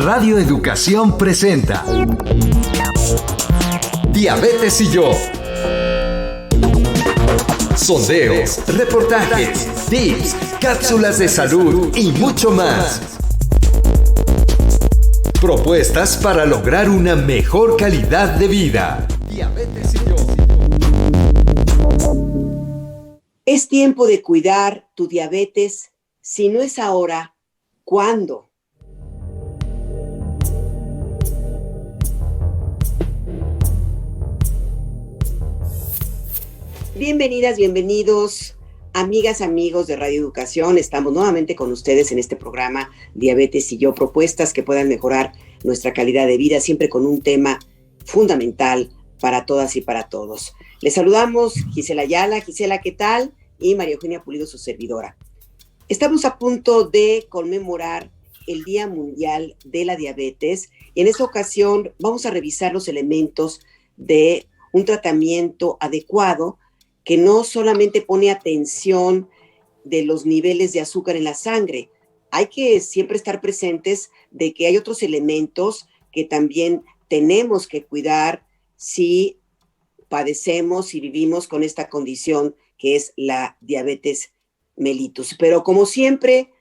Radio Educación presenta Diabetes y yo. Sondeos, reportajes, tips, cápsulas de salud y mucho más. Propuestas para lograr una mejor calidad de vida. Diabetes y yo. Es tiempo de cuidar tu diabetes. Si no es ahora, ¿cuándo? Bienvenidas, bienvenidos, amigas, amigos de Radio Educación. Estamos nuevamente con ustedes en este programa Diabetes y yo, propuestas que puedan mejorar nuestra calidad de vida, siempre con un tema fundamental para todas y para todos. Les saludamos Gisela Ayala. Gisela, ¿qué tal? Y María Eugenia Pulido, su servidora. Estamos a punto de conmemorar el Día Mundial de la Diabetes y en esta ocasión vamos a revisar los elementos de un tratamiento adecuado que no solamente pone atención de los niveles de azúcar en la sangre. Hay que siempre estar presentes de que hay otros elementos que también tenemos que cuidar si padecemos y vivimos con esta condición que es la diabetes mellitus. Pero como siempre,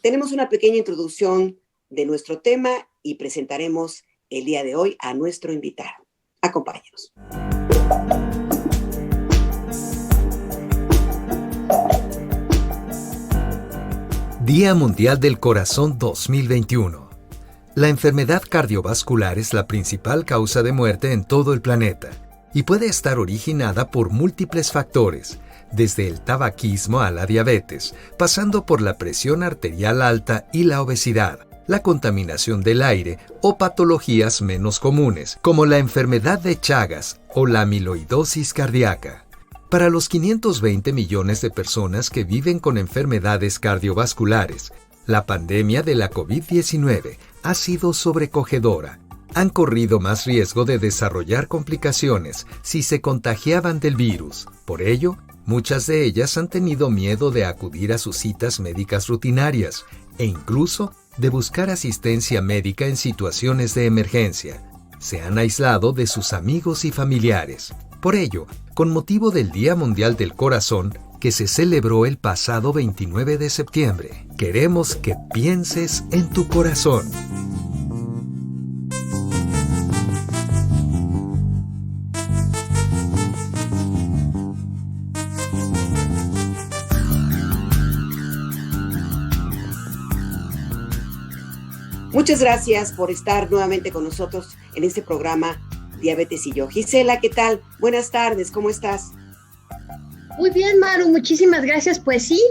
tenemos una pequeña introducción de nuestro tema y presentaremos el día de hoy a nuestro invitado. Acompáñenos. Día Mundial del Corazón 2021. La enfermedad cardiovascular es la principal causa de muerte en todo el planeta y puede estar originada por múltiples factores, desde el tabaquismo a la diabetes, pasando por la presión arterial alta y la obesidad, la contaminación del aire o patologías menos comunes, como la enfermedad de Chagas o la amiloidosis cardíaca. Para los 520 millones de personas que viven con enfermedades cardiovasculares, la pandemia de la COVID-19 ha sido sobrecogedora. Han corrido más riesgo de desarrollar complicaciones si se contagiaban del virus. Por ello, muchas de ellas han tenido miedo de acudir a sus citas médicas rutinarias e incluso de buscar asistencia médica en situaciones de emergencia. Se han aislado de sus amigos y familiares. Por ello, con motivo del Día Mundial del Corazón, que se celebró el pasado 29 de septiembre, queremos que pienses en tu corazón. Muchas gracias por estar nuevamente con nosotros en este programa Diabetes y yo. Gisela, ¿qué tal? Buenas tardes, ¿cómo estás? Muy bien, Maru, muchísimas gracias. Pues sí,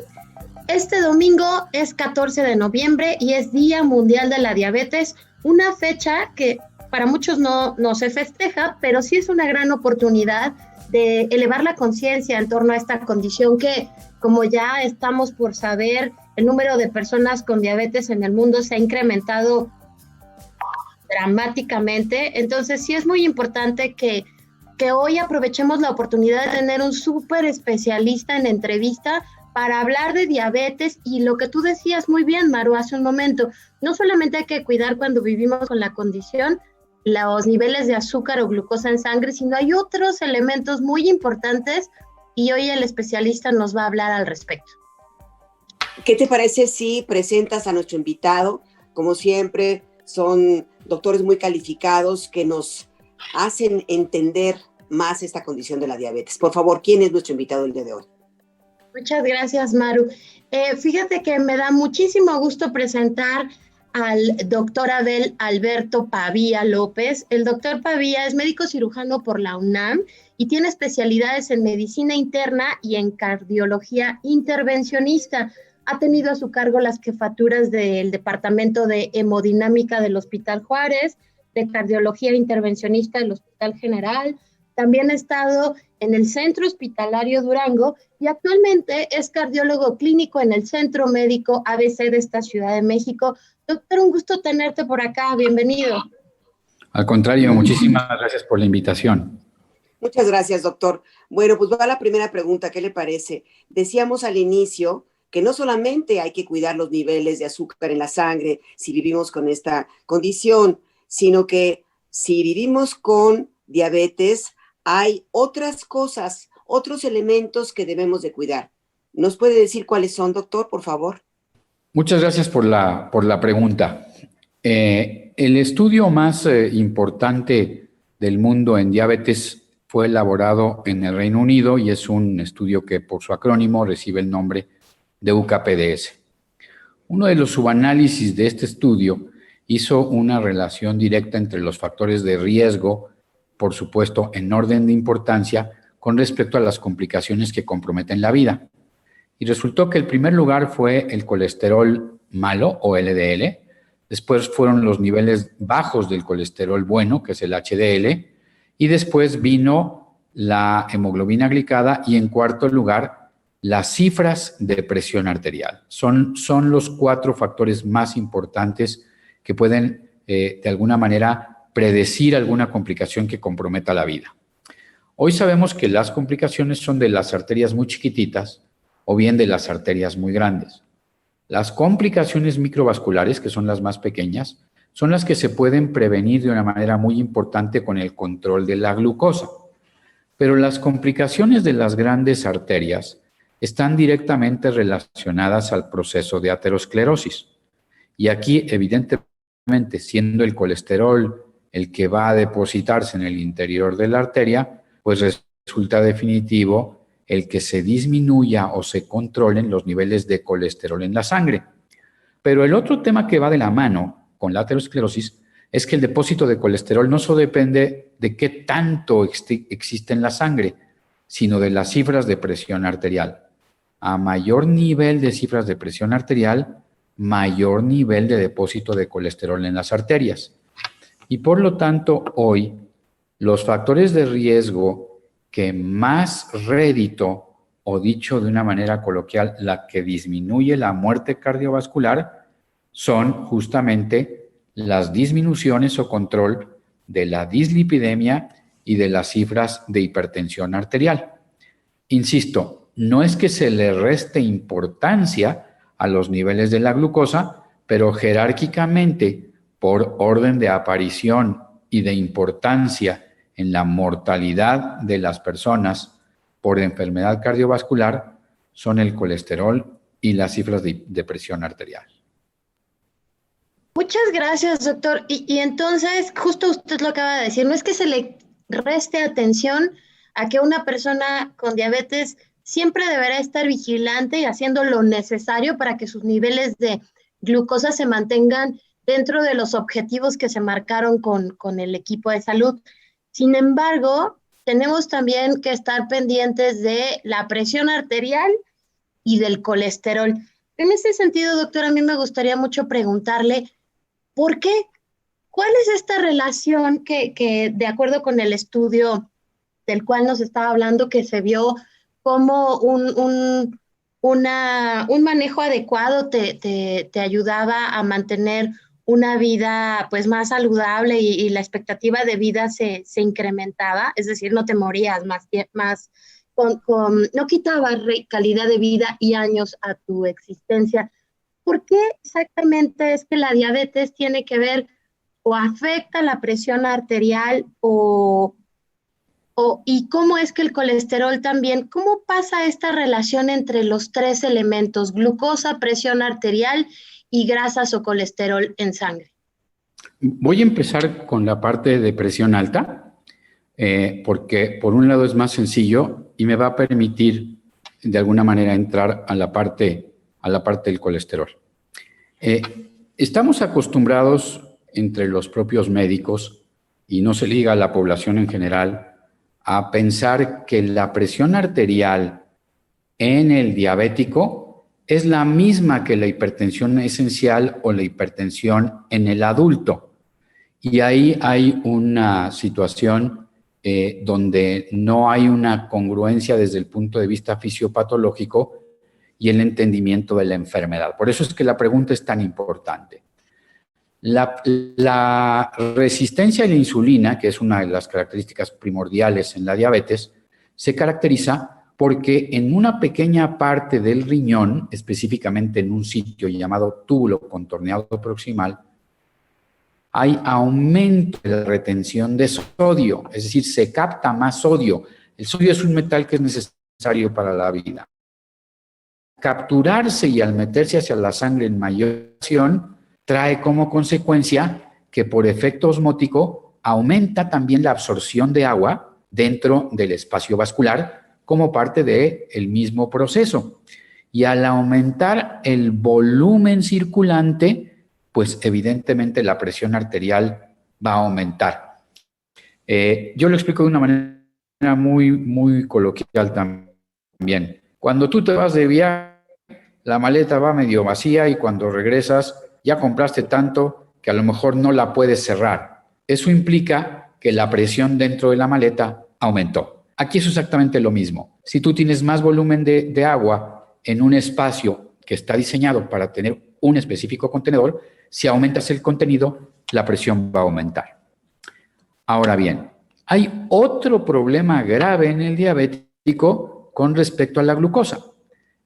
este domingo es 14 de noviembre y es Día Mundial de la Diabetes, una fecha que para muchos no se festeja, pero sí es una gran oportunidad de elevar la conciencia en torno a esta condición que, como ya estamos por saber, el número de personas con diabetes en el mundo se ha incrementado dramáticamente. Entonces sí es muy importante que hoy aprovechemos la oportunidad de tener un súper especialista en entrevista para hablar de diabetes y lo que tú decías muy bien, Maru, hace un momento, no solamente hay que cuidar cuando vivimos con la condición, los niveles de azúcar o glucosa en sangre, sino hay otros elementos muy importantes y hoy el especialista nos va a hablar al respecto. ¿Qué te parece si presentas a nuestro invitado? Como siempre, son doctores muy calificados que nos hacen entender más esta condición de la diabetes. Por favor, ¿quién es nuestro invitado el día de hoy? Muchas gracias, Maru. Fíjate que me da muchísimo gusto presentar al doctor Abel Alberto Pavía López. El doctor Pavía es médico cirujano por la UNAM y tiene especialidades en medicina interna y en cardiología intervencionista. Ha tenido a su cargo las jefaturas del Departamento de Hemodinámica del Hospital Juárez, de Cardiología Intervencionista del Hospital General. También ha estado en el Centro Hospitalario Durango y actualmente es cardiólogo clínico en el Centro Médico ABC de esta Ciudad de México. Doctor, un gusto tenerte por acá. Bienvenido. Al contrario, muchísimas gracias por la invitación. Muchas gracias, doctor. Bueno, pues va la primera pregunta. ¿Qué le parece? Decíamos al inicio que no solamente hay que cuidar los niveles de azúcar en la sangre si vivimos con esta condición, sino que si vivimos con diabetes, hay otras cosas, otros elementos que debemos de cuidar. ¿Nos puede decir cuáles son, doctor, por favor? Muchas gracias por la pregunta. El estudio más importante del mundo en diabetes fue elaborado en el Reino Unido y es un estudio que por su acrónimo recibe el nombre de UKPDS. Uno de los subanálisis de este estudio hizo una relación directa entre los factores de riesgo, por supuesto en orden de importancia, con respecto a las complicaciones que comprometen la vida. Y resultó que el primer lugar fue el colesterol malo o LDL, después fueron los niveles bajos del colesterol bueno, que es el HDL, y después vino la hemoglobina glicada y en cuarto lugar las cifras de presión arterial. Son los 4 factores más importantes que pueden de alguna manera predecir alguna complicación que comprometa la vida. Hoy sabemos que las complicaciones son de las arterias muy chiquititas o bien de las arterias muy grandes. Las complicaciones microvasculares, que son las más pequeñas, son las que se pueden prevenir de una manera muy importante con el control de la glucosa. Pero las complicaciones de las grandes arterias están directamente relacionadas al proceso de aterosclerosis. Y aquí, evidentemente, siendo el colesterol el que va a depositarse en el interior de la arteria, pues resulta definitivo el que se disminuya o se controlen los niveles de colesterol en la sangre. Pero el otro tema que va de la mano con la aterosclerosis es que el depósito de colesterol no solo depende de qué tanto existe en la sangre, sino de las cifras de presión arterial. A mayor nivel de cifras de presión arterial, mayor nivel de depósito de colesterol en las arterias. Y por lo tanto, hoy, los factores de riesgo que más rédito, o dicho de una manera coloquial, la que disminuye la muerte cardiovascular, son justamente las disminuciones o control de la dislipidemia y de las cifras de hipertensión arterial. Insisto, no es que se le reste importancia a los niveles de la glucosa, pero jerárquicamente, por orden de aparición y de importancia en la mortalidad de las personas por enfermedad cardiovascular, son el colesterol y las cifras de presión arterial. Muchas gracias, doctor. Y entonces, justo usted lo acaba de decir, no es que se le reste atención a que una persona con diabetes siempre deberá estar vigilante y haciendo lo necesario para que sus niveles de glucosa se mantengan dentro de los objetivos que se marcaron con el equipo de salud. Sin embargo, tenemos también que estar pendientes de la presión arterial y del colesterol. En ese sentido, doctor, a mí me gustaría mucho preguntarle, ¿por qué? ¿Cuál es esta relación que de acuerdo con el estudio del cual nos estaba hablando, que se vio como un manejo adecuado te ayudaba a mantener una vida pues más saludable y la expectativa de vida se incrementaba, es decir, no te morías no quitabas calidad de vida y años a tu existencia? ¿Por qué exactamente es que la diabetes tiene que ver o afecta la presión arterial y cómo es que el colesterol también? ¿Cómo pasa esta relación entre los 3 elementos, glucosa, presión arterial y grasas o colesterol en sangre? Voy a empezar con la parte de presión alta, porque por un lado es más sencillo y me va a permitir de alguna manera entrar a la parte del colesterol. Estamos acostumbrados entre los propios médicos, y no se liga a la población en general, a pensar que la presión arterial en el diabético es la misma que la hipertensión esencial o la hipertensión en el adulto. Y ahí hay una situación donde no hay una congruencia desde el punto de vista fisiopatológico y el entendimiento de la enfermedad. Por eso es que la pregunta es tan importante. La resistencia a la insulina, que es una de las características primordiales en la diabetes, se caracteriza porque en una pequeña parte del riñón, específicamente en un sitio llamado túbulo contorneado proximal, hay aumento de la retención de sodio, es decir, se capta más sodio. El sodio es un metal que es necesario para la vida. Capturarse y al meterse hacia la sangre en mayor presión, trae como consecuencia que por efecto osmótico aumenta también la absorción de agua dentro del espacio vascular como parte del mismo proceso. Y al aumentar el volumen circulante, pues evidentemente la presión arterial va a aumentar. Yo lo explico de una manera muy coloquial también. Cuando tú te vas de viaje, la maleta va medio vacía y cuando regresas ya compraste tanto que a lo mejor no la puedes cerrar. Eso implica que la presión dentro de la maleta aumentó. Aquí es exactamente lo mismo. Si tú tienes más volumen de agua en un espacio que está diseñado para tener un específico contenedor, si aumentas el contenido, la presión va a aumentar. Ahora bien, hay otro problema grave en el diabético con respecto a la glucosa.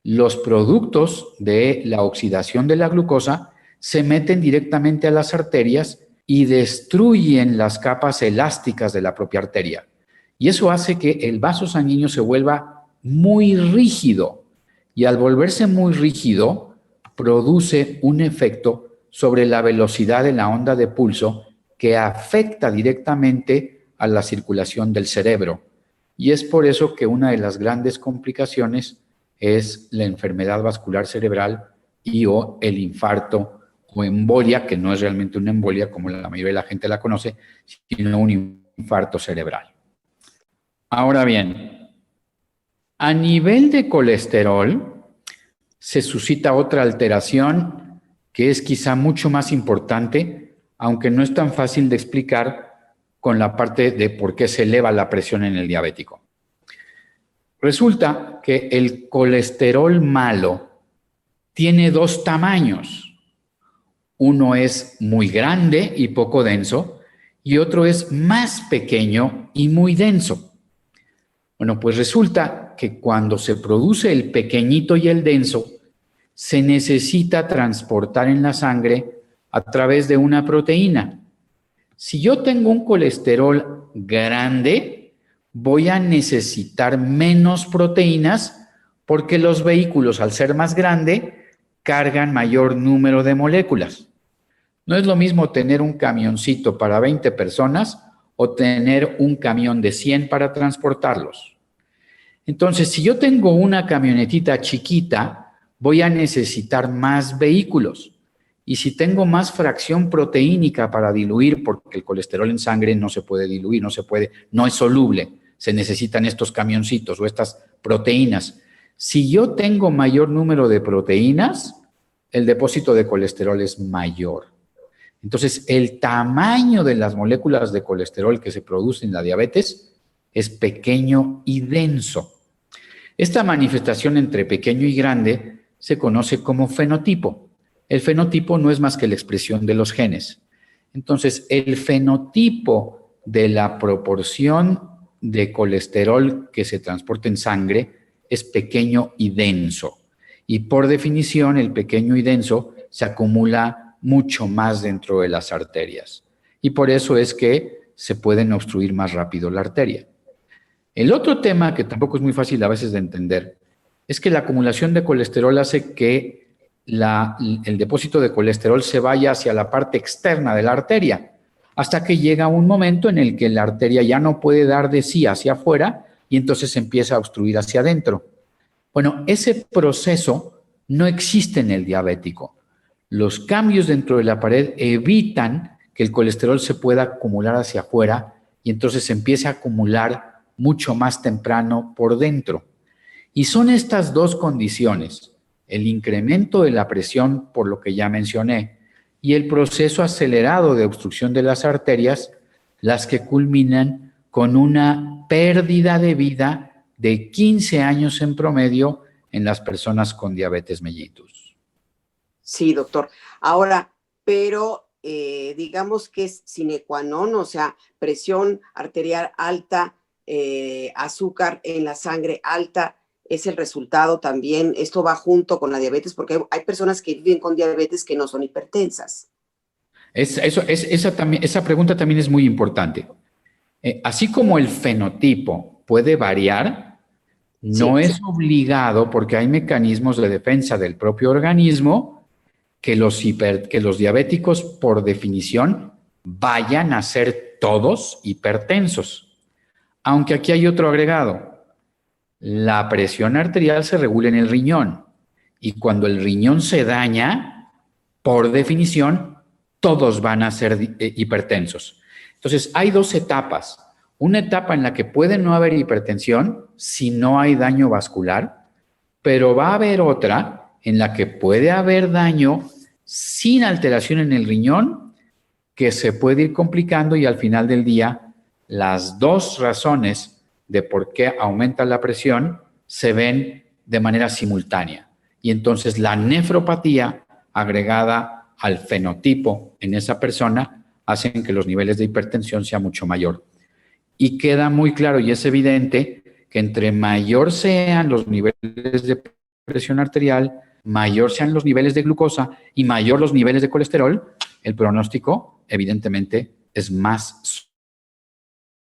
Los productos de la oxidación de la glucosa se meten directamente a las arterias y destruyen las capas elásticas de la propia arteria. Y eso hace que el vaso sanguíneo se vuelva muy rígido. Y al volverse muy rígido, produce un efecto sobre la velocidad de la onda de pulso que afecta directamente a la circulación del cerebro. Y es por eso que una de las grandes complicaciones es la enfermedad vascular cerebral y o el infarto o embolia, que no es realmente una embolia como la mayoría de la gente la conoce, sino un infarto cerebral. Ahora bien, a nivel de colesterol, se suscita otra alteración que es quizá mucho más importante, aunque no es tan fácil de explicar con la parte de por qué se eleva la presión en el diabético. Resulta que el colesterol malo tiene dos tamaños. Uno es muy grande y poco denso, y otro es más pequeño y muy denso. Bueno, pues resulta que cuando se produce el pequeñito y el denso, se necesita transportar en la sangre a través de una proteína. Si yo tengo un colesterol grande, voy a necesitar menos proteínas porque los vehículos, al ser más grande, cargan mayor número de moléculas. No es lo mismo tener un camioncito para 20 personas o tener un camión de 100 para transportarlos. Entonces, si yo tengo una camionetita chiquita, voy a necesitar más vehículos. Y si tengo más fracción proteínica para diluir, porque el colesterol en sangre no se puede diluir, no es soluble, se necesitan estos camioncitos o estas proteínas. Si yo tengo mayor número de proteínas, el depósito de colesterol es mayor. Entonces, el tamaño de las moléculas de colesterol que se producen en la diabetes es pequeño y denso. Esta manifestación entre pequeño y grande se conoce como fenotipo. El fenotipo no es más que la expresión de los genes. Entonces, el fenotipo de la proporción de colesterol que se transporta en sangre es pequeño y denso. Y por definición, el pequeño y denso se acumula mucho más dentro de las arterias. Y por eso es que se pueden obstruir más rápido la arteria. El otro tema que tampoco es muy fácil a veces de entender es que la acumulación de colesterol hace que el depósito de colesterol se vaya hacia la parte externa de la arteria, hasta que llega un momento en el que la arteria ya no puede dar de sí hacia afuera y entonces empieza a obstruir hacia adentro. Bueno, ese proceso no existe en el diabético. Los cambios dentro de la pared evitan que el colesterol se pueda acumular hacia afuera y entonces se empiece a acumular mucho más temprano por dentro. Y son estas dos condiciones, el incremento de la presión, por lo que ya mencioné, y el proceso acelerado de obstrucción de las arterias, las que culminan con una pérdida de vida de 15 años en promedio en las personas con diabetes mellitus. Sí, doctor. Ahora, pero digamos que es sine qua non, o sea, presión arterial alta, azúcar en la sangre alta, es el resultado también, esto va junto con la diabetes, porque hay personas que viven con diabetes que no son hipertensas. Esa pregunta también es muy importante. Así como el fenotipo puede variar, no es obligado, porque hay mecanismos de defensa del propio organismo que los diabéticos, por definición, vayan a ser todos hipertensos. Aunque aquí hay otro agregado. La presión arterial se regula en el riñón, y cuando el riñón se daña, por definición, todos van a ser hipertensos. Entonces, hay dos etapas. Una etapa en la que puede no haber hipertensión si no hay daño vascular, pero va a haber otra en la que puede haber daño sin alteración en el riñón, que se puede ir complicando, y al final del día, las dos razones de por qué aumenta la presión se ven de manera simultánea. Y entonces la nefropatía agregada al fenotipo en esa persona hacen que los niveles de hipertensión sean mucho mayor. Y queda muy claro y es evidente que entre mayor sean los niveles de presión arterial, mayor sean los niveles de glucosa y mayor los niveles de colesterol, el pronóstico evidentemente es más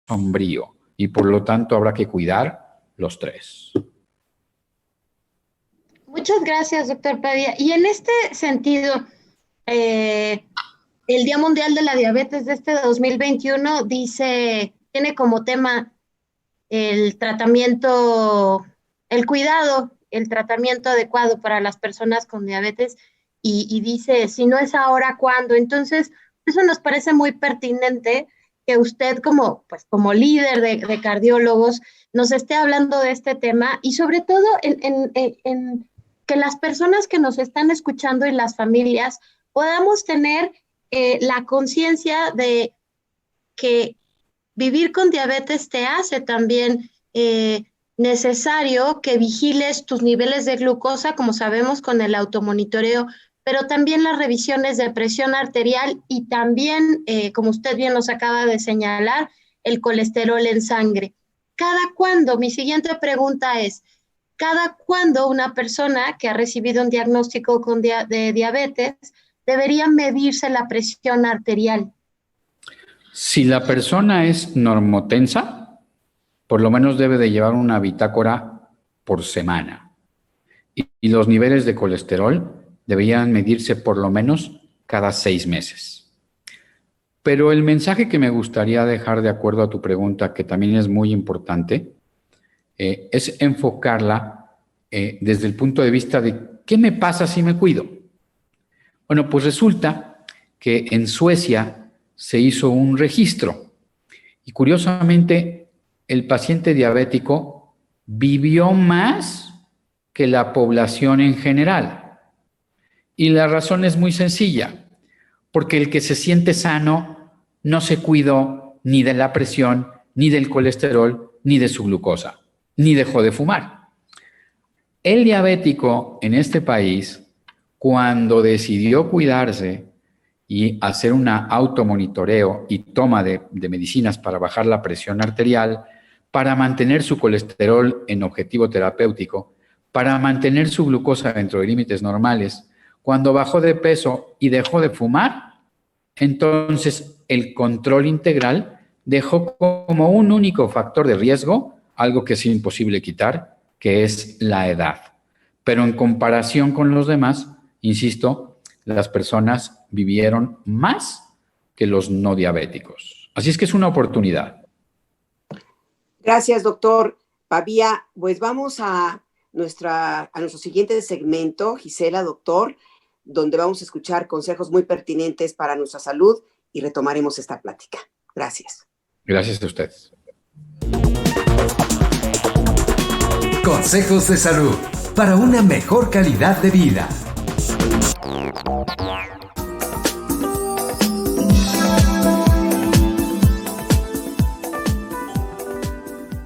sombrío y por lo tanto habrá que cuidar los tres. Muchas gracias, doctor Pavía. Y en este sentido, el Día Mundial de la Diabetes de este 2021 tiene como tema el tratamiento, el cuidado, el tratamiento adecuado para las personas con diabetes y dice, si no es ahora, ¿cuándo? Entonces, eso nos parece muy pertinente que usted como líder de cardiólogos nos esté hablando de este tema y sobre todo en que las personas que nos están escuchando y las familias podamos tener la conciencia de que vivir con diabetes te hace también necesario que vigiles tus niveles de glucosa, como sabemos con el automonitoreo, pero también las revisiones de presión arterial y también, como usted bien nos acaba de señalar, el colesterol en sangre. Mi siguiente pregunta es, ¿cada cuándo una persona que ha recibido un diagnóstico de diabetes debería medirse la presión arterial? Si la persona es normotensa, por lo menos debe de llevar una bitácora por semana. Y los niveles de colesterol deberían medirse por lo menos cada 6 meses. Pero el mensaje que me gustaría dejar de acuerdo a tu pregunta, que también es muy importante, es enfocarla desde el punto de vista de ¿qué me pasa si me cuido? Bueno, pues resulta que en Suecia se hizo un registro y curiosamente el paciente diabético vivió más que la población en general. Y la razón es muy sencilla, porque el que se siente sano no se cuidó ni de la presión, ni del colesterol, ni de su glucosa, ni dejó de fumar. El diabético en este país, cuando decidió cuidarse y hacer un automonitoreo y toma de medicinas para bajar la presión arterial, para mantener su colesterol en objetivo terapéutico, para mantener su glucosa dentro de límites normales, cuando bajó de peso y dejó de fumar, entonces el control integral dejó como un único factor de riesgo algo que es imposible quitar, que es la edad. Pero en comparación con los demás, insisto, las personas vivieron más que los no diabéticos. Así es que es una oportunidad. Gracias, doctor Pavía. Pues vamos a nuestro siguiente segmento, Gisela, doctor, donde vamos a escuchar consejos muy pertinentes para nuestra salud y retomaremos esta plática. Gracias. Gracias a ustedes. Consejos de salud para una mejor calidad de vida.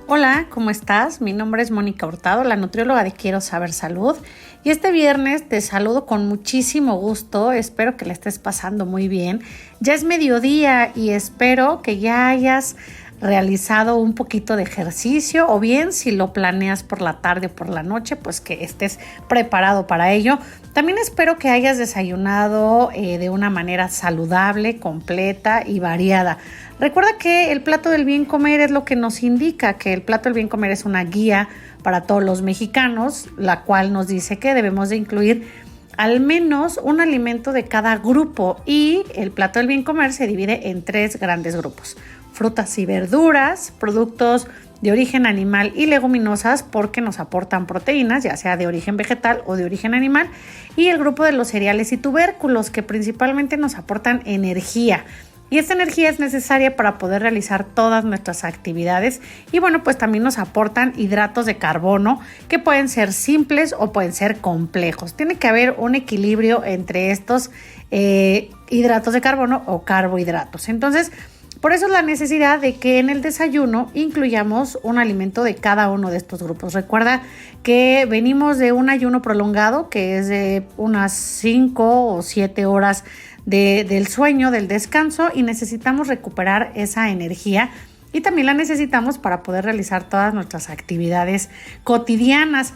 Hola, ¿cómo estás? Mi nombre es Mónica Hurtado, la nutrióloga de Quiero Saber Salud. Y este viernes te saludo con muchísimo gusto. Espero que la estés pasando muy bien. Ya es mediodía y espero que ya hayas realizado un poquito de ejercicio, o bien si lo planeas por la tarde o por la noche, pues que estés preparado para ello. También espero que hayas desayunado de una manera saludable, completa y variada. Recuerda que el plato del bien comer es lo que nos indica, que el plato del bien comer es una guía para todos los mexicanos, la cual nos dice que debemos de incluir al menos un alimento de cada grupo, y el plato del bien comer se divide en 3 grandes grupos: frutas y verduras, productos de origen animal y leguminosas porque nos aportan proteínas, ya sea de origen vegetal o de origen animal, y el grupo de los cereales y tubérculos, que principalmente nos aportan energía. Y esta energía es necesaria para poder realizar todas nuestras actividades. Y bueno, pues también nos aportan hidratos de carbono, que pueden ser simples o pueden ser complejos. Tiene que haber un equilibrio entre estos hidratos de carbono o carbohidratos. Entonces, por eso es la necesidad de que en el desayuno incluyamos un alimento de cada uno de estos grupos. Recuerda que venimos de un ayuno prolongado, que es de unas 5 o 7 horas del sueño, del descanso, y necesitamos recuperar esa energía, y también la necesitamos para poder realizar todas nuestras actividades cotidianas.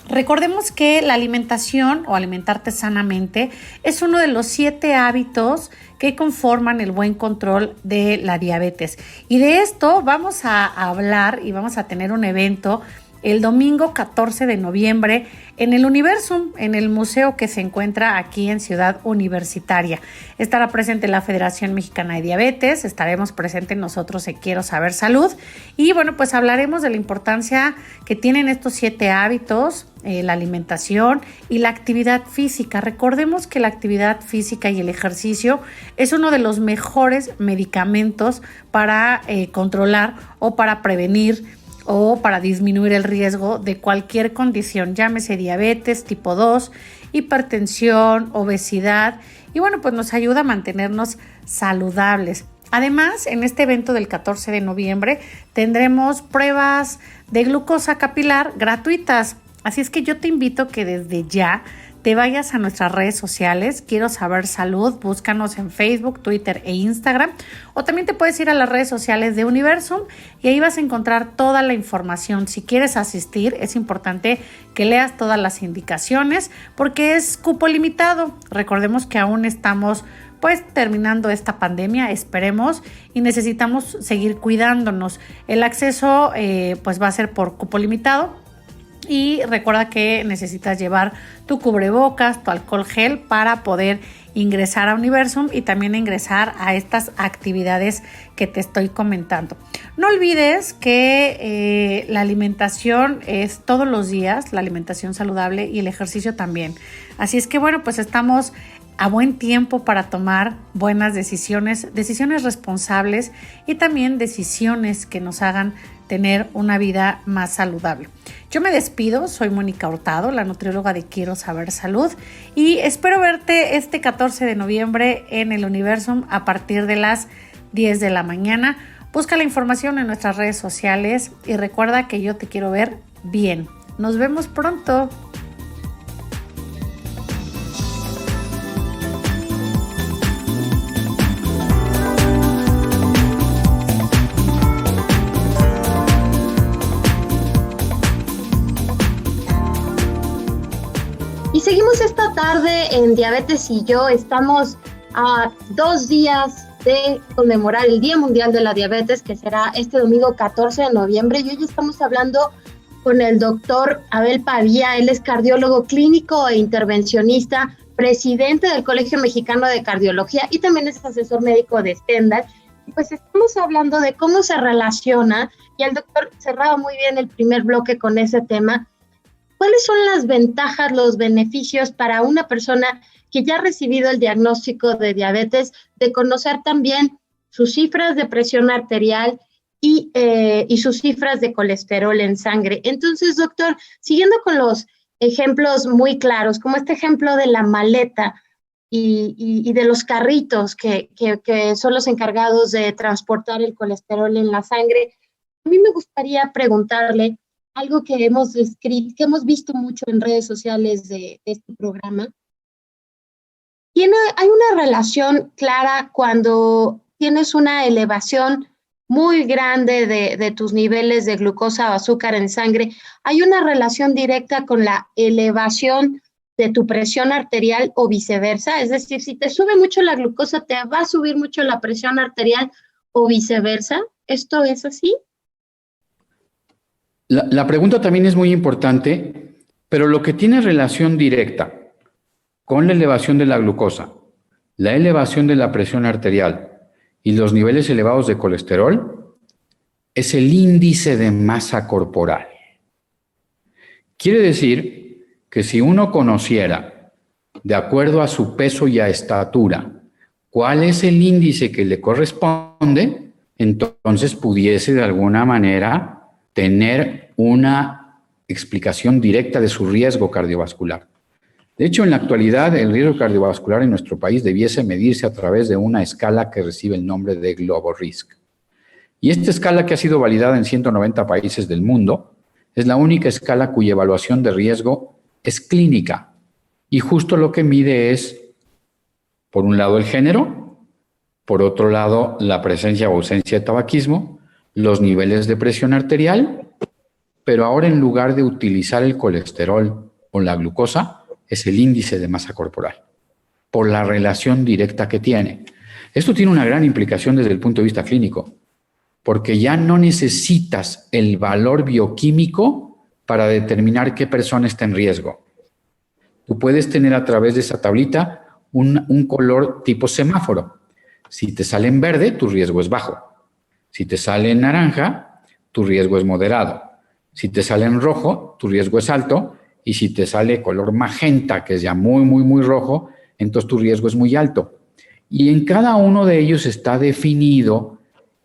Recordemos que la alimentación o alimentarte sanamente es uno de los 7 hábitos que conforman el buen control de la diabetes. Y de esto vamos a hablar y vamos a tener un evento el domingo 14 de noviembre en el Universum, en el museo que se encuentra aquí en Ciudad Universitaria. Estará presente la Federación Mexicana de Diabetes, estaremos presentes nosotros en Quiero Saber Salud, y bueno, pues hablaremos de la importancia que tienen estos 7 hábitos, la alimentación y la actividad física. Recordemos que la actividad física y el ejercicio es uno de los mejores medicamentos para controlar o para prevenir o para disminuir el riesgo de cualquier condición, llámese diabetes tipo 2, hipertensión, obesidad, y bueno, pues nos ayuda a mantenernos saludables. Además, en este evento del 14 de noviembre tendremos pruebas de glucosa capilar gratuitas, así es que yo te invito que desde ya te vayas a nuestras redes sociales, Quiero Saber Salud, búscanos en Facebook, Twitter e Instagram, o también te puedes ir a las redes sociales de Universum y ahí vas a encontrar toda la información. Si quieres asistir, es importante que leas todas las indicaciones porque es cupo limitado. Recordemos que aún estamos pues terminando esta pandemia, esperemos, y necesitamos seguir cuidándonos. El acceso pues va a ser por cupo limitado. Y recuerda que necesitas llevar tu cubrebocas, tu alcohol gel para poder ingresar a Universum y también ingresar a estas actividades que te estoy comentando. No olvides que la alimentación es todos los días, la alimentación saludable, y el ejercicio también. Así es que bueno, pues estamos a buen tiempo para tomar buenas decisiones responsables y también decisiones que nos hagan tener una vida más saludable. Yo me despido, soy Mónica Hurtado, la nutrióloga de Quiero Saber Salud, y espero verte este 14 de noviembre en el Universum a partir de las 10 de la mañana. Busca la información en nuestras redes sociales y recuerda que yo te quiero ver bien. Nos vemos pronto. Y seguimos esta tarde en Diabetes y Yo. Estamos a 2 días de conmemorar el Día Mundial de la Diabetes, que será este domingo 14 de noviembre. Y hoy estamos hablando con el doctor Abel Pavía. Él es cardiólogo clínico e intervencionista, presidente del Colegio Mexicano de Cardiología y también es asesor médico de Stendhal. Y pues estamos hablando de cómo se relaciona, y el doctor cerraba muy bien el primer bloque con ese tema. ¿Cuáles son las ventajas, los beneficios para una persona que ya ha recibido el diagnóstico de diabetes, de conocer también sus cifras de presión arterial y sus cifras de colesterol en sangre? Entonces, doctor, siguiendo con los ejemplos muy claros, como este ejemplo de la maleta y de los carritos que son los encargados de transportar el colesterol en la sangre, a mí me gustaría preguntarle algo que hemos escrito, que hemos visto mucho en redes sociales de este programa. Hay una relación clara cuando tienes una elevación muy grande de tus niveles de glucosa o azúcar en sangre, ¿hay una relación directa con la elevación de tu presión arterial o viceversa? Es decir, si te sube mucho la glucosa, ¿te va a subir mucho la presión arterial o viceversa? ¿Esto es así? La pregunta también es muy importante, pero lo que tiene relación directa con la elevación de la glucosa, la elevación de la presión arterial y los niveles elevados de colesterol es el índice de masa corporal. Quiere decir que si uno conociera, de acuerdo a su peso y a estatura, cuál es el índice que le corresponde, entonces pudiese de alguna manera tener una explicación directa de su riesgo cardiovascular. De hecho, en la actualidad, el riesgo cardiovascular en nuestro país debiese medirse a través de una escala que recibe el nombre de GloboRisk. Y esta escala, que ha sido validada en 190 países del mundo, es la única escala cuya evaluación de riesgo es clínica. Y justo lo que mide es, por un lado, el género, por otro lado, la presencia o ausencia de tabaquismo, los niveles de presión arterial, pero ahora en lugar de utilizar el colesterol o la glucosa, es el índice de masa corporal, por la relación directa que tiene. Esto tiene una gran implicación desde el punto de vista clínico, porque ya no necesitas el valor bioquímico para determinar qué persona está en riesgo. Tú puedes tener a través de esa tablita un color tipo semáforo. Si te sale en verde, tu riesgo es bajo. Si te sale en naranja, tu riesgo es moderado. Si te sale en rojo, tu riesgo es alto. Y si te sale color magenta, que es ya muy, muy, muy rojo, entonces tu riesgo es muy alto. Y en cada uno de ellos está definido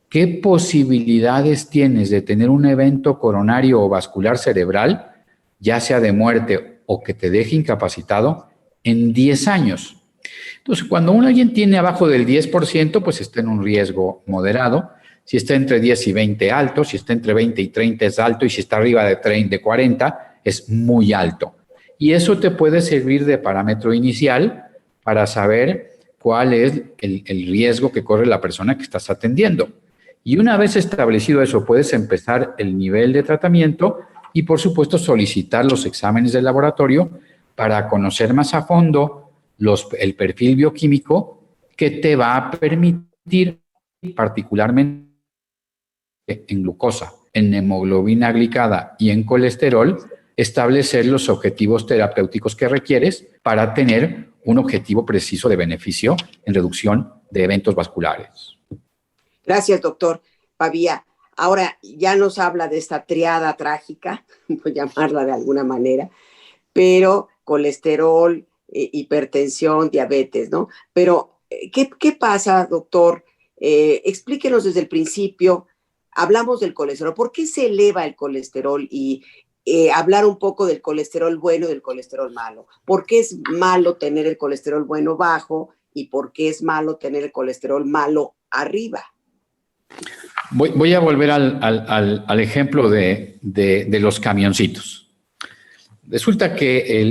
qué posibilidades tienes de tener un evento coronario o vascular cerebral, ya sea de muerte o que te deje incapacitado, en 10 años. Entonces, cuando alguien tiene abajo del 10%, pues está en un riesgo moderado. Si está entre 10 y 20, alto. Si está entre 20 y 30, es alto. Y si está arriba de 30, de 40, es muy alto. Y eso te puede servir de parámetro inicial para saber cuál es el riesgo que corre la persona que estás atendiendo. Y una vez establecido eso, puedes empezar el nivel de tratamiento y, por supuesto, solicitar los exámenes de laboratorio para conocer más a fondo el perfil bioquímico que te va a permitir, particularmente en glucosa, en hemoglobina glicada y en colesterol, establecer los objetivos terapéuticos que requieres para tener un objetivo preciso de beneficio en reducción de eventos vasculares. Gracias, doctor Pavía. Ahora ya nos habla de esta triada trágica, por llamarla de alguna manera, pero colesterol, hipertensión, diabetes, ¿no? Pero, ¿qué pasa, doctor? Explíquenos desde el principio. Hablamos del colesterol. ¿Por qué se eleva el colesterol? Y hablar un poco del colesterol bueno y del colesterol malo. ¿Por qué es malo tener el colesterol bueno bajo y por qué es malo tener el colesterol malo arriba? Voy a volver al ejemplo de los camioncitos. Resulta que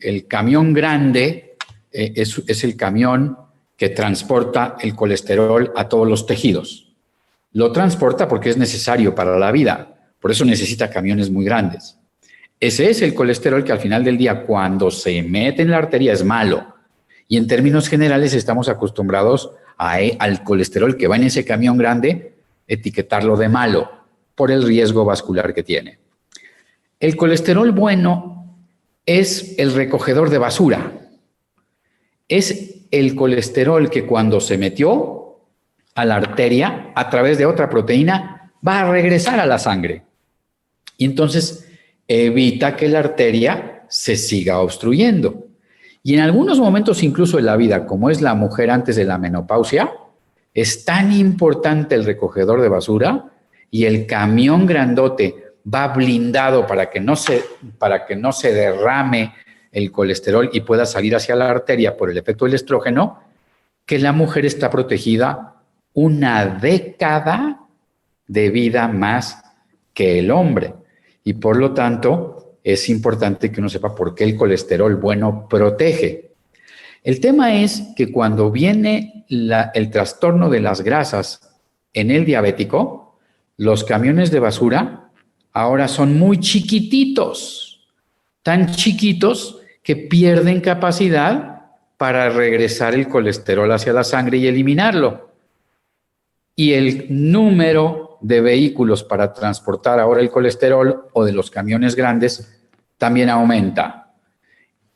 el camión grande es el camión que transporta el colesterol a todos los tejidos. Lo transporta porque es necesario para la vida, por eso necesita camiones muy grandes. Ese es el colesterol que al final del día, cuando se mete en la arteria, es malo. Y en términos generales estamos acostumbrados al colesterol que va en ese camión grande, etiquetarlo de malo por el riesgo vascular que tiene. El colesterol bueno es el recogedor de basura. Es el colesterol que cuando se metió a la arteria a través de otra proteína va a regresar a la sangre. Y entonces evita que la arteria se siga obstruyendo. Y en algunos momentos incluso en la vida, como es la mujer antes de la menopausia, es tan importante el recogedor de basura y el camión grandote va blindado para que no se derrame el colesterol y pueda salir hacia la arteria por el efecto del estrógeno, que la mujer está protegida una década de vida más que el hombre. Y por lo tanto, es importante que uno sepa por qué el colesterol bueno protege. El tema es que cuando viene el trastorno de las grasas en el diabético, los camiones de basura ahora son muy chiquititos, tan chiquitos que pierden capacidad para regresar el colesterol hacia la sangre y eliminarlo. Y el número de vehículos para transportar ahora el colesterol o de los camiones grandes también aumenta.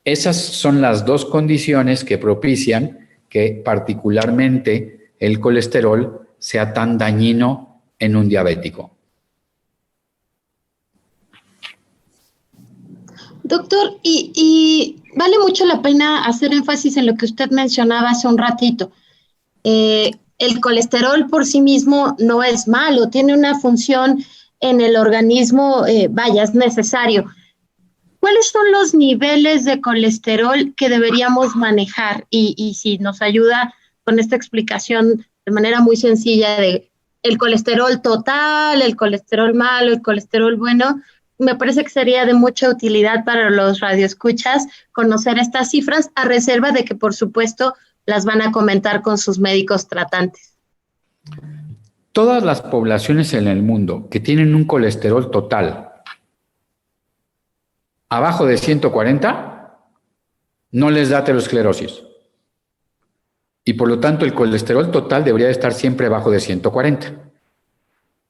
Esas son las dos condiciones que propician que particularmente el colesterol sea tan dañino en un diabético. Doctor, y vale mucho la pena hacer énfasis en lo que usted mencionaba hace un ratito. El colesterol por sí mismo no es malo, tiene una función en el organismo, es necesario. ¿Cuáles son los niveles de colesterol que deberíamos manejar? Y si nos ayuda con esta explicación de manera muy sencilla de el colesterol total, el colesterol malo, el colesterol bueno, me parece que sería de mucha utilidad para los radioescuchas conocer estas cifras, a reserva de que, por supuesto, las van a comentar con sus médicos tratantes. Todas las poblaciones en el mundo que tienen un colesterol total abajo de 140, no les da aterosclerosis. Y por lo tanto, el colesterol total debería estar siempre abajo de 140.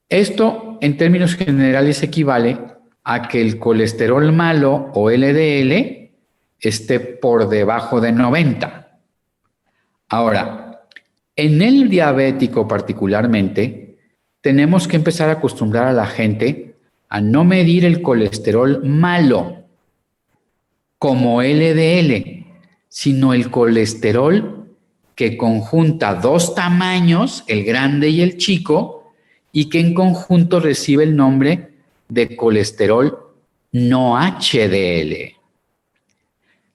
Esto, en términos generales, equivale a que el colesterol malo o LDL esté por debajo de 90. Ahora, en el diabético particularmente, tenemos que empezar a acostumbrar a la gente a no medir el colesterol malo como LDL, sino el colesterol que conjunta dos tamaños, el grande y el chico, y que en conjunto recibe el nombre de colesterol no HDL.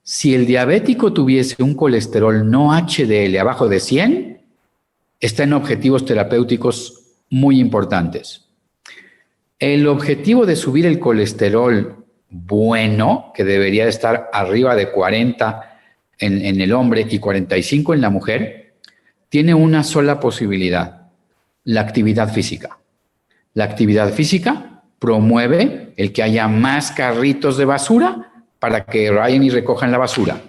Si el diabético tuviese un colesterol no HDL abajo de 100, está en objetivos terapéuticos muy importantes. El objetivo de subir el colesterol bueno, que debería estar arriba de 40 en el hombre y 45 en la mujer, tiene una sola posibilidad: la actividad física. La actividad física promueve el que haya más carritos de basura para que vayan y recojan la basura.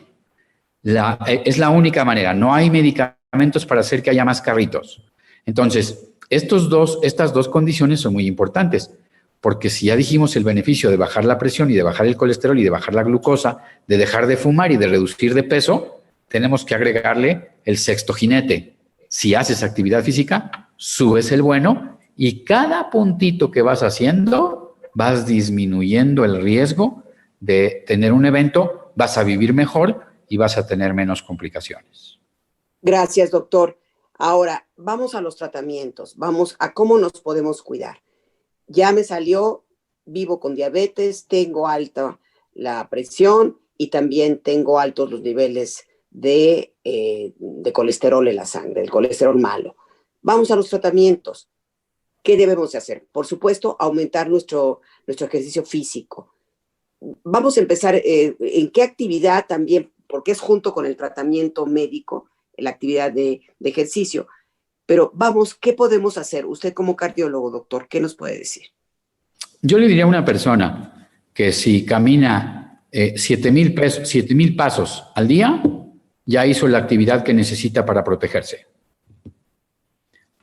Es la única manera. No hay medicamentos para hacer que haya más carritos. Entonces, estas dos condiciones son muy importantes, porque si ya dijimos el beneficio de bajar la presión y de bajar el colesterol y de bajar la glucosa, de dejar de fumar y de reducir de peso, tenemos que agregarle el sexto jinete. Si haces actividad física, subes el bueno, y cada puntito que vas haciendo, vas disminuyendo el riesgo de tener un evento, vas a vivir mejor y vas a tener menos complicaciones. Gracias, doctor. Ahora, vamos a los tratamientos, vamos a cómo nos podemos cuidar. Ya me salió, vivo con diabetes, tengo alta la presión y también tengo altos los niveles de colesterol en la sangre, el colesterol malo. Vamos a los tratamientos. ¿Qué debemos de hacer? Por supuesto, aumentar nuestro ejercicio físico. Vamos a empezar en qué actividad también, porque es junto con el tratamiento médico, la actividad de ejercicio. Pero vamos, ¿qué podemos hacer? Usted como cardiólogo, doctor, ¿qué nos puede decir? Yo le diría a una persona que si camina 7,000 pasos al día, ya hizo la actividad que necesita para protegerse.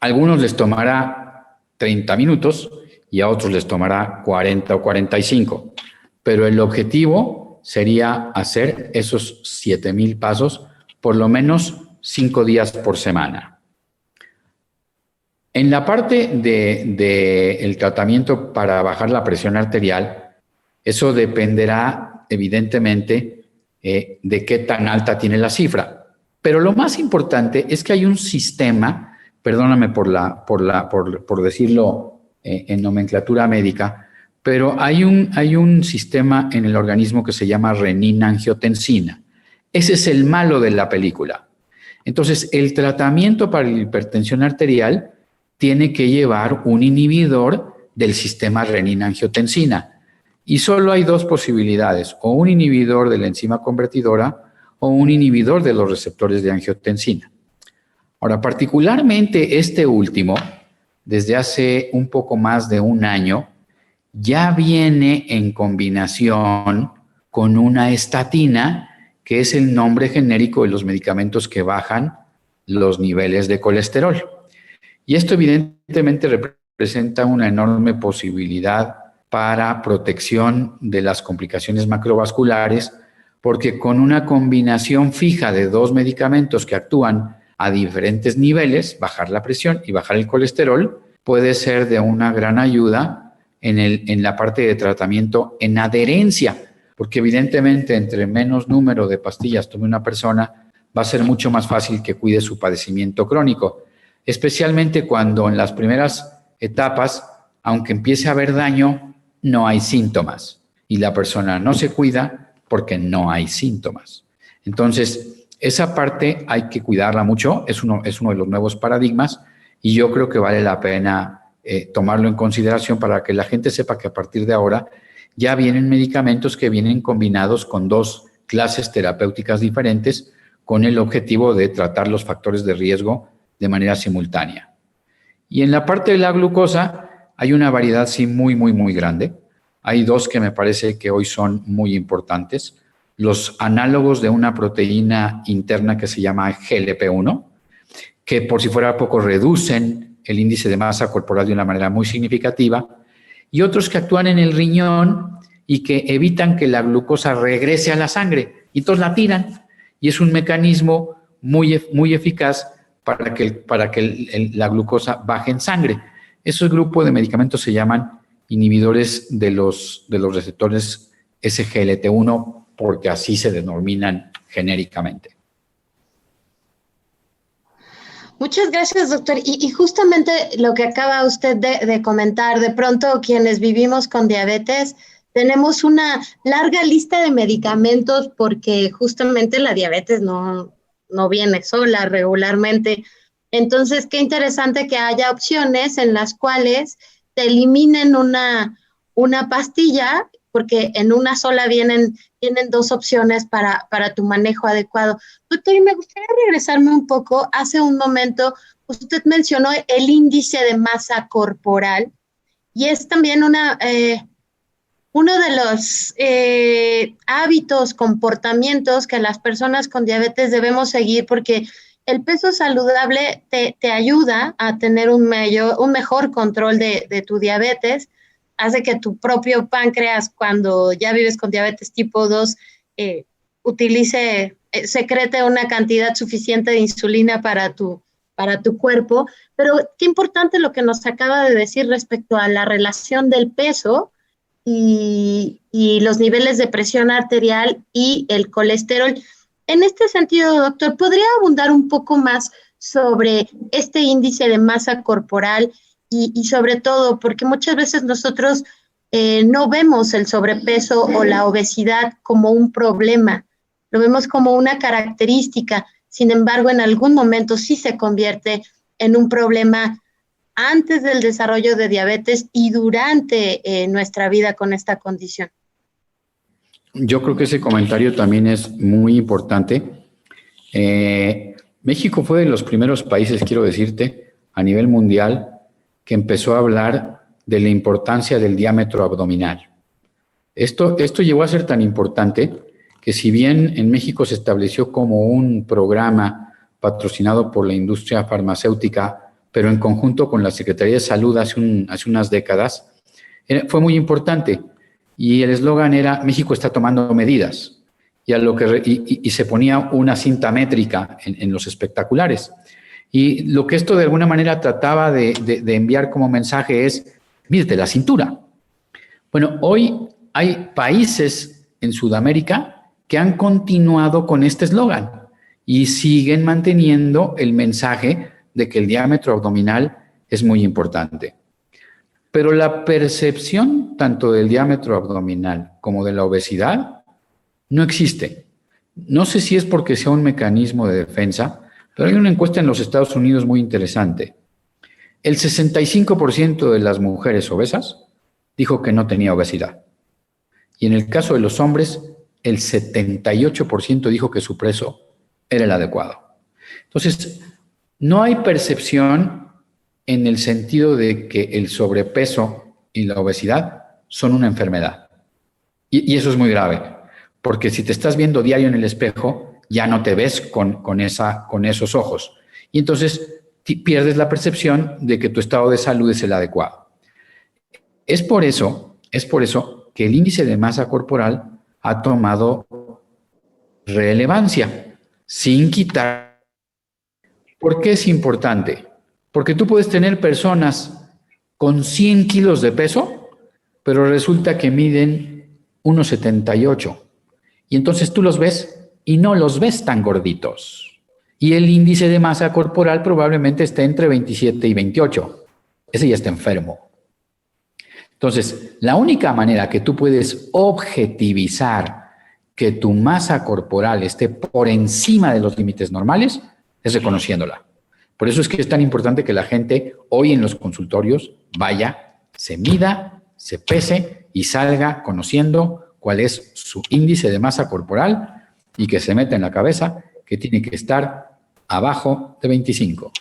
A algunos les tomará 30 minutos y a otros les tomará 40 o 45. Pero el objetivo sería hacer esos 7,000 pasos por lo menos 5 días por semana. En la parte del tratamiento para bajar la presión arterial, eso dependerá evidentemente de qué tan alta tiene la cifra. Pero lo más importante es que hay un sistema, perdóname por decirlo en nomenclatura médica, pero hay un sistema en el organismo que se llama renina-angiotensina. Ese es el malo de la película. Entonces, el tratamiento para la hipertensión arterial tiene que llevar un inhibidor del sistema renina-angiotensina. Y solo hay dos posibilidades: o un inhibidor de la enzima convertidora o un inhibidor de los receptores de angiotensina. Ahora, particularmente este último desde hace un poco más de un año, ya viene en combinación con una estatina, que es el nombre genérico de los medicamentos que bajan los niveles de colesterol. Y esto evidentemente representa una enorme posibilidad para protección de las complicaciones macrovasculares, porque con una combinación fija de dos medicamentos que actúan a diferentes niveles, bajar la presión y bajar el colesterol, puede ser de una gran ayuda en la parte de tratamiento en adherencia, porque evidentemente entre menos número de pastillas tome una persona, va a ser mucho más fácil que cuide su padecimiento crónico, especialmente cuando en las primeras etapas, aunque empiece a haber daño, no hay síntomas y la persona no se cuida porque no hay síntomas. Entonces, esa parte hay que cuidarla mucho, es uno de los nuevos paradigmas y yo creo que vale la pena tomarlo en consideración para que la gente sepa que a partir de ahora ya vienen medicamentos que vienen combinados con dos clases terapéuticas diferentes con el objetivo de tratar los factores de riesgo de manera simultánea. Y en la parte de la glucosa hay una variedad sí muy grande. Hay dos que me parece que hoy son muy importantes. Los análogos de una proteína interna que se llama GLP-1, que por si fuera poco reducen el índice de masa corporal de una manera muy significativa, y otros que actúan en el riñón y que evitan que la glucosa regrese a la sangre, y entonces la tiran, y es un mecanismo muy eficaz para que la glucosa baje en sangre. Esos grupos de medicamentos se llaman inhibidores de los receptores SGLT1, porque así se denominan genéricamente. Muchas gracias, doctor. Y justamente lo que acaba usted de comentar, de pronto quienes vivimos con diabetes tenemos una larga lista de medicamentos porque justamente la diabetes no viene sola regularmente. Entonces, qué interesante que haya opciones en las cuales te eliminen una pastilla, porque en una sola vienen dos opciones para tu manejo adecuado. Doctor, y me gustaría regresarme un poco. Hace un momento usted mencionó el índice de masa corporal y es también uno de los hábitos, comportamientos que las personas con diabetes debemos seguir, porque el peso saludable te ayuda a tener un mejor control de tu diabetes, hace que tu propio páncreas, cuando ya vives con diabetes tipo 2, secrete una cantidad suficiente de insulina para tu cuerpo. Pero qué importante lo que nos acaba de decir respecto a la relación del peso y los niveles de presión arterial y el colesterol. En este sentido, doctor, ¿podría abundar un poco más sobre este índice de masa corporal y sobre todo, porque muchas veces nosotros no vemos el sobrepeso o la obesidad como un problema, lo vemos como una característica, sin embargo, en algún momento sí se convierte en un problema antes del desarrollo de diabetes y durante nuestra vida con esta condición? Yo creo que ese comentario también es muy importante. México fue de los primeros países, quiero decirte, a nivel mundial, que empezó a hablar de la importancia del diámetro abdominal. Esto llegó a ser tan importante que si bien en México se estableció como un programa patrocinado por la industria farmacéutica, pero en conjunto con la Secretaría de Salud hace unas décadas, fue muy importante. Y el eslogan era México está tomando medidas. Y se ponía una cinta métrica en los espectaculares. Y lo que esto de alguna manera trataba de enviar como mensaje es, mírate la cintura. Bueno, hoy hay países en Sudamérica que han continuado con este eslogan y siguen manteniendo el mensaje de que el diámetro abdominal es muy importante. Pero la percepción tanto del diámetro abdominal como de la obesidad no existe. No sé si es porque sea un mecanismo de defensa, pero hay una encuesta en los Estados Unidos muy interesante. El 65% de las mujeres obesas dijo que no tenía obesidad. Y en el caso de los hombres, el 78% dijo que su peso era el adecuado. Entonces, no hay percepción en el sentido de que el sobrepeso y la obesidad son una enfermedad. Y eso es muy grave, porque si te estás viendo diario en el espejo, ya no te ves con esos ojos. Y entonces pierdes la percepción de que tu estado de salud es el adecuado. Es por eso que el índice de masa corporal ha tomado relevancia, sin quitar. ¿Por qué es importante? Porque tú puedes tener personas con 100 kilos de peso, pero resulta que miden 1,78. Y entonces tú los ves y no los ves tan gorditos. Y el índice de masa corporal probablemente esté entre 27 y 28. Ese ya está enfermo. Entonces, la única manera que tú puedes objetivizar que tu masa corporal esté por encima de los límites normales es reconociéndola. Por eso es que es tan importante que la gente hoy en los consultorios vaya, se mida, se pese y salga conociendo cuál es su índice de masa corporal y que se meta en la cabeza que tiene que estar abajo de 25.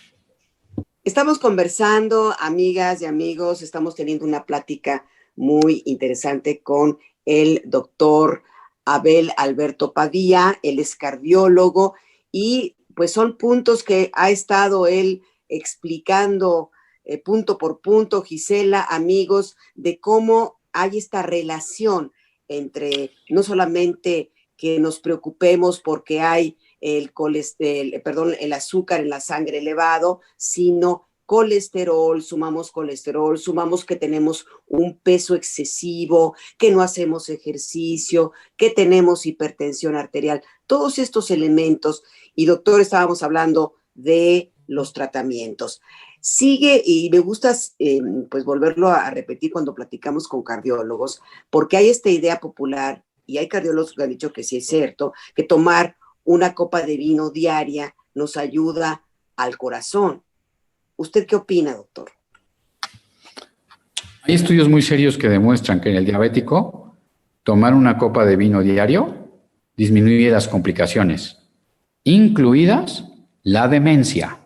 Estamos conversando, amigas y amigos, estamos teniendo una plática muy interesante con el doctor Abel Alberto Padilla. Él es cardiólogo y pues son puntos que ha estado él explicando punto por punto, Gisela, amigos, de cómo hay esta relación entre no solamente que nos preocupemos porque hay el azúcar en la sangre elevado, sino sumamos que tenemos un peso excesivo, que no hacemos ejercicio, que tenemos hipertensión arterial, todos estos elementos. Y doctor, estábamos hablando de los tratamientos. Sigue, y me gusta pues volverlo a repetir cuando platicamos con cardiólogos, porque hay esta idea popular, y hay cardiólogos que han dicho que sí es cierto, que tomar una copa de vino diaria nos ayuda al corazón. ¿Usted qué opina, doctor? Hay estudios muy serios que demuestran que en el diabético tomar una copa de vino diario disminuye las complicaciones, incluidas la demencia.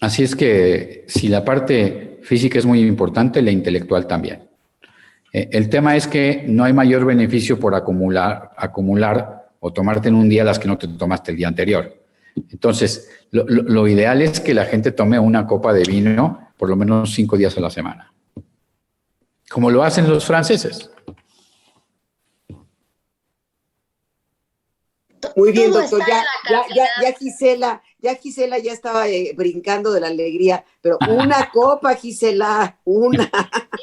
Así es que si la parte física es muy importante, la intelectual también. El tema es que no hay mayor beneficio por acumular o tomarte en un día las que no te tomaste el día anterior. Entonces, lo ideal es que la gente tome una copa de vino por lo menos 5 días a la semana, como lo hacen los franceses. Muy bien, doctor. Ya Gisela ya estaba brincando de la alegría, pero una copa, Gisela, una.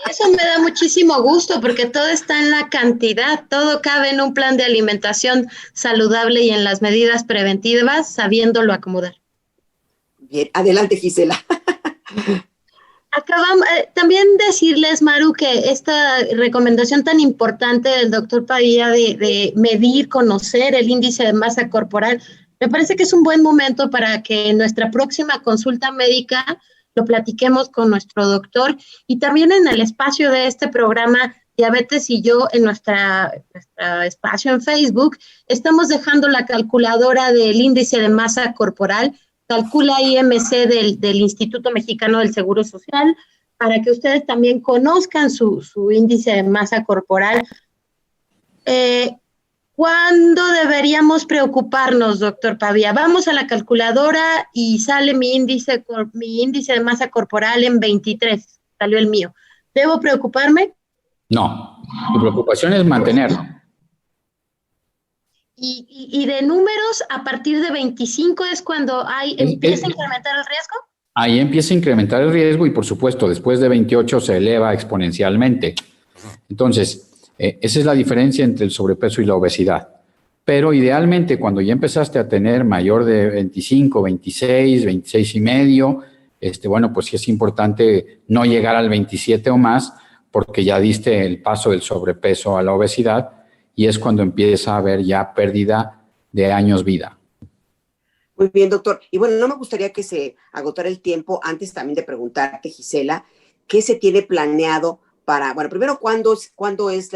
Eso me da muchísimo gusto porque todo está en la cantidad, todo cabe en un plan de alimentación saludable y en las medidas preventivas, sabiéndolo acomodar. Bien, adelante, Gisela. Acabamos, también decirles, Maru, que esta recomendación tan importante del doctor Padilla de medir, conocer el índice de masa corporal, me parece que es un buen momento para que en nuestra próxima consulta médica lo platiquemos con nuestro doctor y también en el espacio de este programa Diabetes y Yo, en nuestro espacio en Facebook, estamos dejando la calculadora del índice de masa corporal, calcula IMC del Instituto Mexicano del Seguro Social, para que ustedes también conozcan su índice de masa corporal. ¿Cuándo deberíamos preocuparnos, doctor Pavía? Vamos a la calculadora y sale mi índice de masa corporal en 23, salió el mío. ¿Debo preocuparme? No, tu preocupación es mantenerlo. ¿Y de números a partir de 25 es cuando empieza a incrementar el riesgo? Ahí empieza a incrementar el riesgo y, por supuesto, después de 28 se eleva exponencialmente. Entonces, esa es la diferencia entre el sobrepeso y la obesidad. Pero idealmente, cuando ya empezaste a tener mayor de 25, 26, 26 y medio, bueno, pues sí es importante no llegar al 27 o más, porque ya diste el paso del sobrepeso a la obesidad y es cuando empieza a haber ya pérdida de años vida. Muy bien, doctor. Y bueno, no me gustaría que se agotara el tiempo antes también de preguntarte, Gisela, ¿qué se tiene planeado para, bueno, primero, ¿cuándo es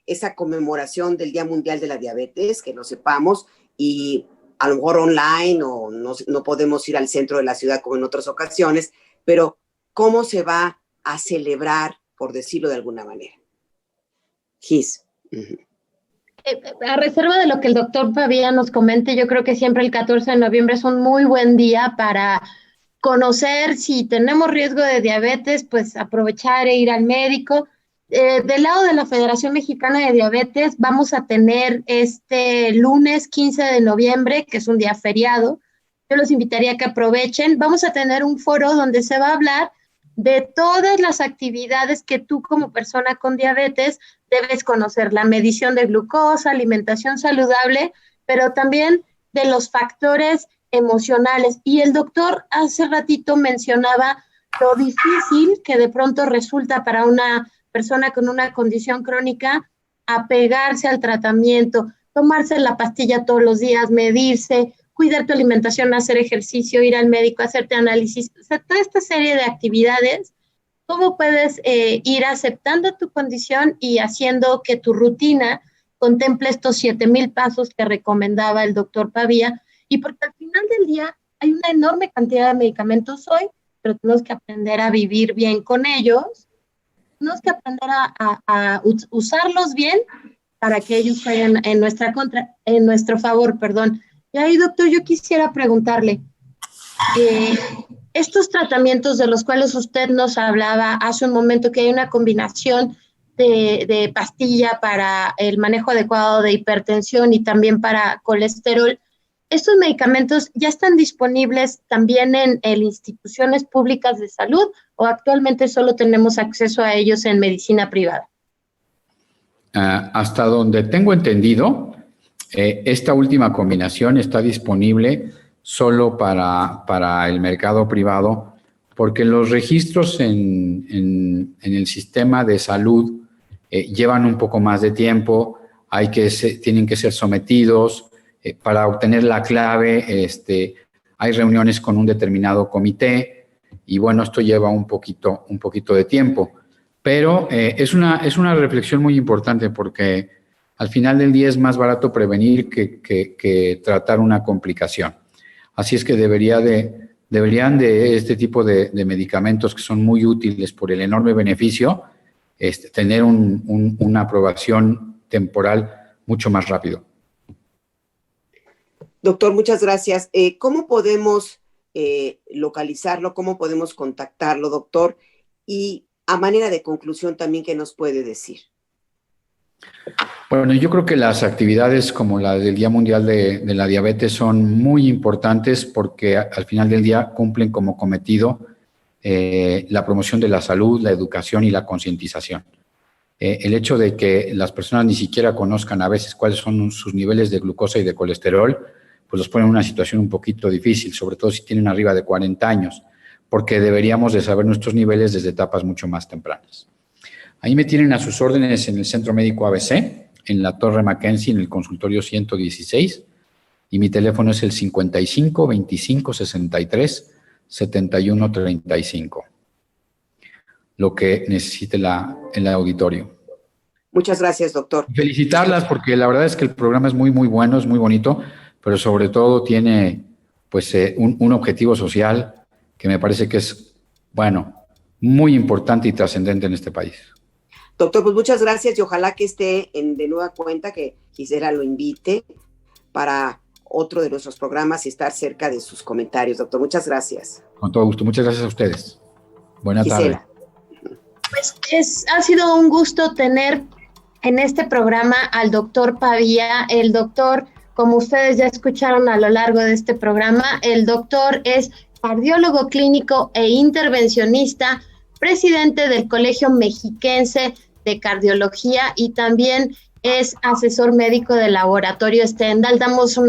esa conmemoración del Día Mundial de la Diabetes? Que lo sepamos. Y a lo mejor online o no podemos ir al centro de la ciudad como en otras ocasiones, pero ¿cómo se va a celebrar, por decirlo de alguna manera? Gis. A reserva de lo que el doctor Pavía nos comente, yo creo que siempre el 14 de noviembre es un muy buen día para conocer si tenemos riesgo de diabetes, pues aprovechar e ir al médico. Del lado de la Federación Mexicana de Diabetes vamos a tener este lunes 15 de noviembre, que es un día feriado. Yo los invitaría a que aprovechen. Vamos a tener un foro donde se va a hablar de todas las actividades que tú como persona con diabetes debes conocer, la medición de glucosa, alimentación saludable, pero también de los factores emocionales. Y el doctor hace ratito mencionaba lo difícil que de pronto resulta para una persona con una condición crónica apegarse al tratamiento, tomarse la pastilla todos los días, medirse, cuidar tu alimentación, hacer ejercicio, ir al médico, hacerte análisis, o sea, toda esta serie de actividades, cómo puedes ir aceptando tu condición y haciendo que tu rutina contemple estos 7,000 pasos que recomendaba el doctor Pavía, y porque al final del día hay una enorme cantidad de medicamentos hoy, pero tenemos que aprender a vivir bien con ellos, tenemos que aprender a usarlos bien para que ellos vayan en nuestro favor, perdón. Y ahí, doctor, yo quisiera preguntarle, estos tratamientos de los cuales usted nos hablaba hace un momento, que hay una combinación de pastilla para el manejo adecuado de hipertensión y también para colesterol, ¿estos medicamentos ya están disponibles también en instituciones públicas de salud o actualmente solo tenemos acceso a ellos en medicina privada? Hasta donde tengo entendido, esta última combinación está disponible solo para el mercado privado, porque los registros en el sistema de salud llevan un poco más de tiempo, tienen que ser sometidos. Para obtener la clave, hay reuniones con un determinado comité y bueno, esto lleva un poquito de tiempo. Pero es una reflexión muy importante porque al final del día es más barato prevenir que tratar una complicación. Así es que deberían de este tipo de medicamentos que son muy útiles por el enorme beneficio, tener una aprobación temporal mucho más rápido. Doctor, muchas gracias. ¿Cómo podemos localizarlo? ¿Cómo podemos contactarlo, doctor? Y a manera de conclusión también, ¿qué nos puede decir? Bueno, yo creo que las actividades como la del Día Mundial de la Diabetes son muy importantes porque al final del día cumplen como cometido la promoción de la salud, la educación y la concientización. El hecho de que las personas ni siquiera conozcan a veces cuáles son sus niveles de glucosa y de colesterol, pues los pone en una situación un poquito difícil, sobre todo si tienen arriba de 40 años, porque deberíamos de saber nuestros niveles desde etapas mucho más tempranas. Ahí me tienen a sus órdenes en el Centro Médico ABC, en la Torre Mackenzie, en el consultorio 116, y mi teléfono es el 55 25 63 71 35. Lo que necesite el auditorio. Muchas gracias, doctor. Felicitarlas porque la verdad es que el programa es muy, muy bueno, es muy bonito, pero sobre todo tiene pues un objetivo social que me parece que es, bueno, muy importante y trascendente en este país. Doctor, pues muchas gracias y ojalá que esté de nueva cuenta, que Gisela lo invite para otro de nuestros programas y estar cerca de sus comentarios. Doctor, muchas gracias. Con todo gusto. Muchas gracias a ustedes. Buenas tardes. Pues ha sido un gusto tener en este programa al doctor Pavía. El doctor, como ustedes ya escucharon a lo largo de este programa, el doctor es cardiólogo clínico e intervencionista, presidente del Colegio Mexiquense de Cardiología y también es asesor médico del laboratorio Stendhal. Damos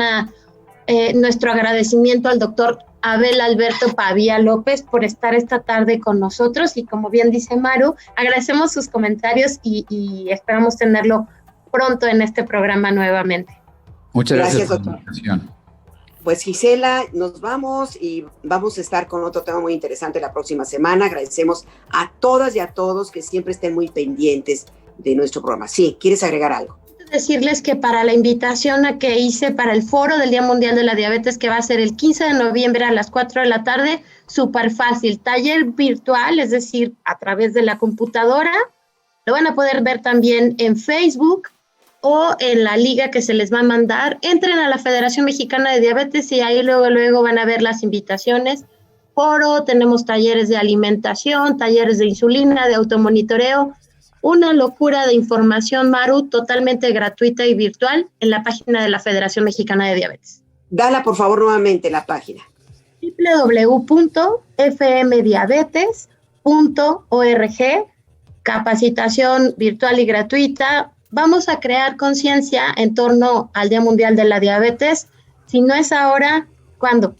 nuestro agradecimiento al doctor Abel Alberto Pavía López por estar esta tarde con nosotros y como bien dice Maru, agradecemos sus comentarios y esperamos tenerlo pronto en este programa nuevamente. Muchas gracias por la invitación. Pues Gisela, nos vamos y vamos a estar con otro tema muy interesante la próxima semana. Agradecemos a todas y a todos que siempre estén muy pendientes de nuestro programa. Sí, ¿quieres agregar algo? Decirles que para la invitación a que hice para el foro del Día Mundial de la Diabetes, que va a ser el 15 de noviembre a las 4 de la tarde, súper fácil, taller virtual, es decir, a través de la computadora. Lo van a poder ver también en Facebook o en la liga que se les va a mandar. Entren a la Federación Mexicana de Diabetes y ahí luego van a ver las invitaciones. Foro, tenemos talleres de alimentación, talleres de insulina, de automonitoreo. Una locura de información, Maru, totalmente gratuita y virtual en la página de la Federación Mexicana de Diabetes. Dala, por favor, nuevamente la página. www.fmdiabetes.org, capacitación virtual y gratuita. Vamos a crear conciencia en torno al Día Mundial de la Diabetes. Si no es ahora, ¿cuándo?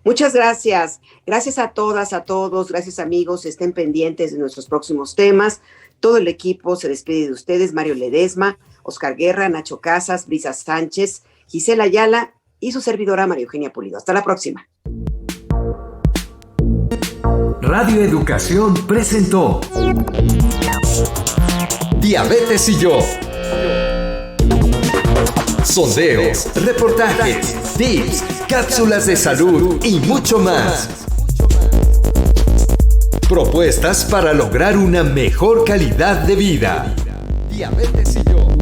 Muchas gracias. Gracias a todas, a todos. Gracias, amigos. Estén pendientes de nuestros próximos temas. Todo el equipo se despide de ustedes. Mario Ledesma, Oscar Guerra, Nacho Casas, Brisa Sánchez, Gisela Ayala y su servidora María Eugenia Pulido. Hasta la próxima. Radio Educación presentó Diabetes y yo. Sondeos, reportajes, tips, cápsulas de salud y mucho más. Propuestas para lograr una mejor calidad de vida. Diabetes y yo.